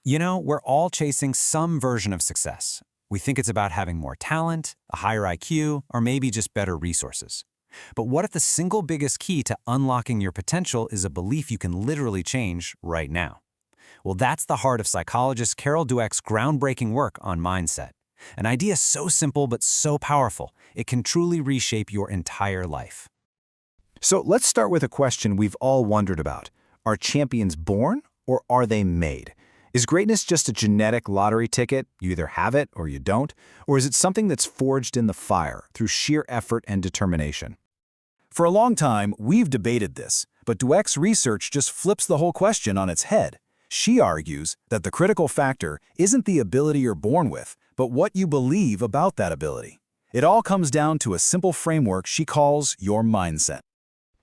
You know, we're all chasing some version of success. We think it's about having more talent, a higher IQ, or maybe just better resources. But what if the single biggest key to unlocking your potential is a belief you can literally change right now? Well, that's the heart of psychologist Carol Dweck's groundbreaking work on mindset. An idea so simple but so powerful, it can truly reshape your entire life. So let's start with a question we've all wondered about. Are champions born or are they made? Is greatness just a genetic lottery ticket? You either have it or you don't? Or is it something that's forged in the fire through sheer effort and determination? For a long time, we've debated this, but Dweck's research just flips the whole question on its head. She argues that the critical factor isn't the ability you're born with, but what you believe about that ability. It all comes down to a simple framework she calls your mindset.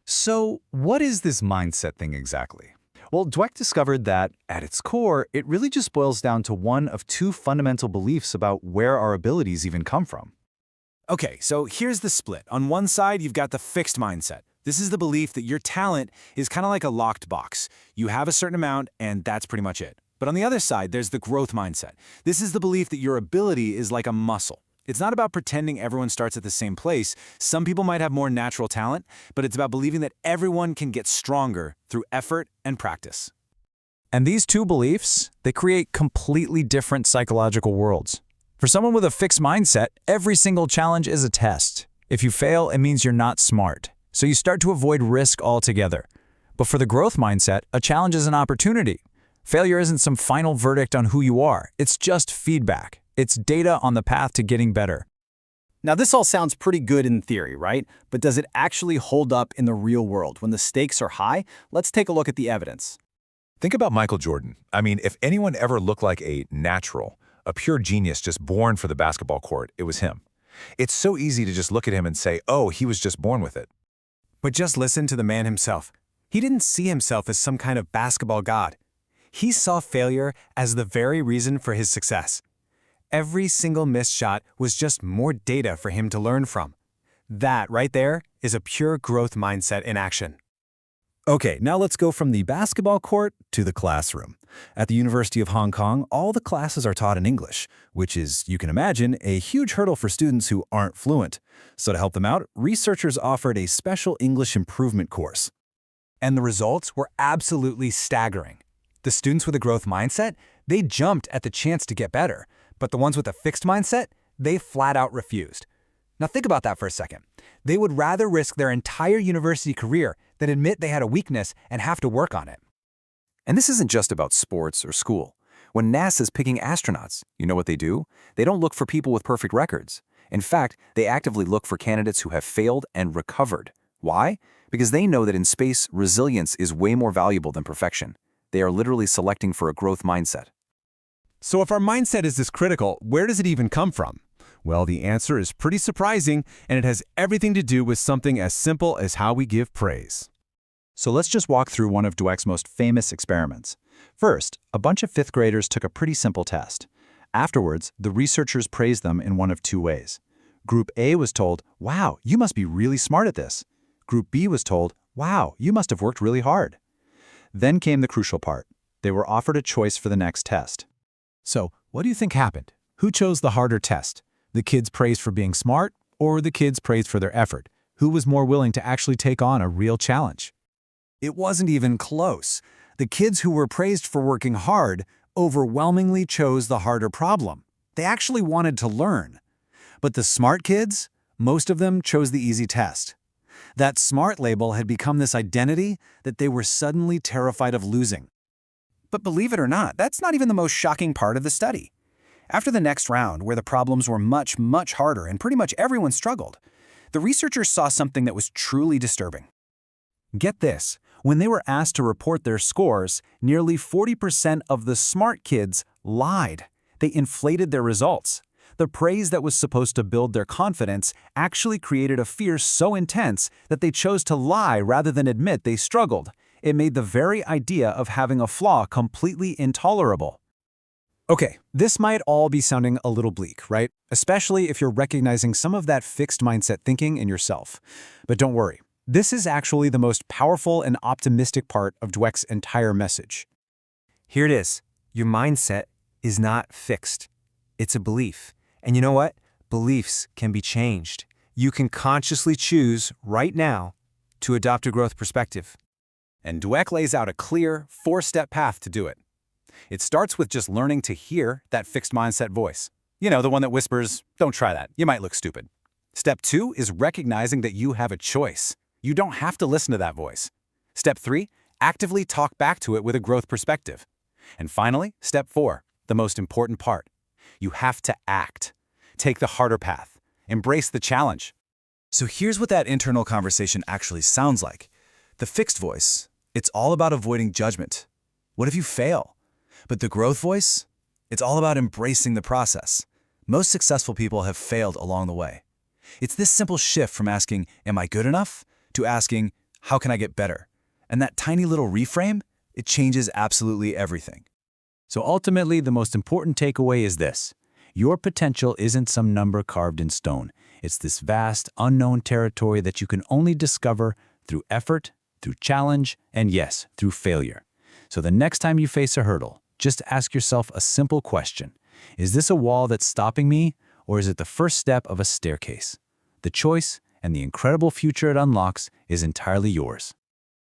So, what is this mindset thing exactly? Well, Dweck discovered that, at its core, it really just boils down to one of two fundamental beliefs about where our abilities even come from. Okay, so here's the split. On one side, you've got the fixed mindset. This is the belief that your talent is kind of like a locked box. You have a certain amount, and that's pretty much it. But on the other side, there's the growth mindset. This is the belief that your ability is like a muscle. It's not about pretending everyone starts at the same place. Some people might have more natural talent, but it's about believing that everyone can get stronger through effort and practice. And these two beliefs, they create completely different psychological worlds. For someone with a fixed mindset, every single challenge is a test. If you fail, it means you're not smart. So you start to avoid risk altogether. But for the growth mindset, a challenge is an opportunity. Failure isn't some final verdict on who you are. It's just feedback. It's data on the path to getting better. Now, this all sounds pretty good in theory, right? But does it actually hold up in the real world? When the stakes are high, let's take a look at the evidence. Think about Michael Jordan. I mean, if anyone ever looked like a natural, a pure genius just born for the basketball court, it was him. It's so easy to just look at him and say, oh, he was just born with it. But just listen to the man himself. He didn't see himself as some kind of basketball god. He saw failure as the very reason for his success. Every single missed shot was just more data for him to learn from. That right there is a pure growth mindset in action. Okay, now let's go from the basketball court to the classroom. At the University of Hong Kong, all the classes are taught in English, which is, you can imagine, a huge hurdle for students who aren't fluent. So to help them out, researchers offered a special English improvement course. And the results were absolutely staggering. The students with a growth mindset, they jumped at the chance to get better. But the ones with a fixed mindset, they flat out refused. Now think about that for a second. They would rather risk their entire university career than admit they had a weakness and have to work on it. And this isn't just about sports or school. When NASA's picking astronauts, you know what they do? They don't look for people with perfect records. In fact, they actively look for candidates who have failed and recovered. Why? Because they know that in space, resilience is way more valuable than perfection. They are literally selecting for a growth mindset. So if our mindset is this critical, where does it even come from? Well, the answer is pretty surprising, and it has everything to do with something as simple as how we give praise. So let's just walk through one of Dweck's most famous experiments. First, a bunch of fifth graders took a pretty simple test. Afterwards, the researchers praised them in one of two ways. Group A was told, "Wow, you must be really smart at this." Group B was told, "Wow, you must have worked really hard." Then came the crucial part. They were offered a choice for the next test. So, what do you think happened? Who chose the harder test? The kids praised for being smart, or the kids praised for their effort? Who was more willing to actually take on a real challenge? It wasn't even close. The kids who were praised for working hard overwhelmingly chose the harder problem. They actually wanted to learn. But the smart kids, most of them chose the easy test. That smart label had become this identity that they were suddenly terrified of losing. But believe it or not, that's not even the most shocking part of the study. After the next round, where the problems were much, much harder and pretty much everyone struggled, the researchers saw something that was truly disturbing. Get this, when they were asked to report their scores, nearly 40% of the smart kids lied. They inflated their results. The praise that was supposed to build their confidence actually created a fear so intense that they chose to lie rather than admit they struggled. It made the very idea of having a flaw completely intolerable. Okay, this might all be sounding a little bleak, right? Especially if you're recognizing some of that fixed mindset thinking in yourself. But don't worry, this is actually the most powerful and optimistic part of Dweck's entire message. Here it is. Your mindset is not fixed. It's a belief. And you know what? Beliefs can be changed. You can consciously choose right now to adopt a growth perspective. And Dweck lays out a clear, 4-step path to do it. It starts with just learning to hear that fixed mindset voice. You know, the one that whispers, "Don't try that, you might look stupid." Step 2 is recognizing that you have a choice. You don't have to listen to that voice. Step 3, actively talk back to it with a growth perspective. And finally, step 4, the most important part. You have to act. Take the harder path. Embrace the challenge. So here's what that internal conversation actually sounds like. The fixed voice, it's all about avoiding judgment. What if you fail? But the growth voice, it's all about embracing the process. Most successful people have failed along the way. It's this simple shift from asking, "Am I good enough?" to asking, "How can I get better?" And that tiny little reframe, it changes absolutely everything. So ultimately, the most important takeaway is this. Your potential isn't some number carved in stone. It's this vast, unknown territory that you can only discover through effort, through challenge, and yes, through failure. So the next time you face a hurdle, just ask yourself a simple question. Is this a wall that's stopping me, or is it the first step of a staircase? The choice and the incredible future it unlocks is entirely yours.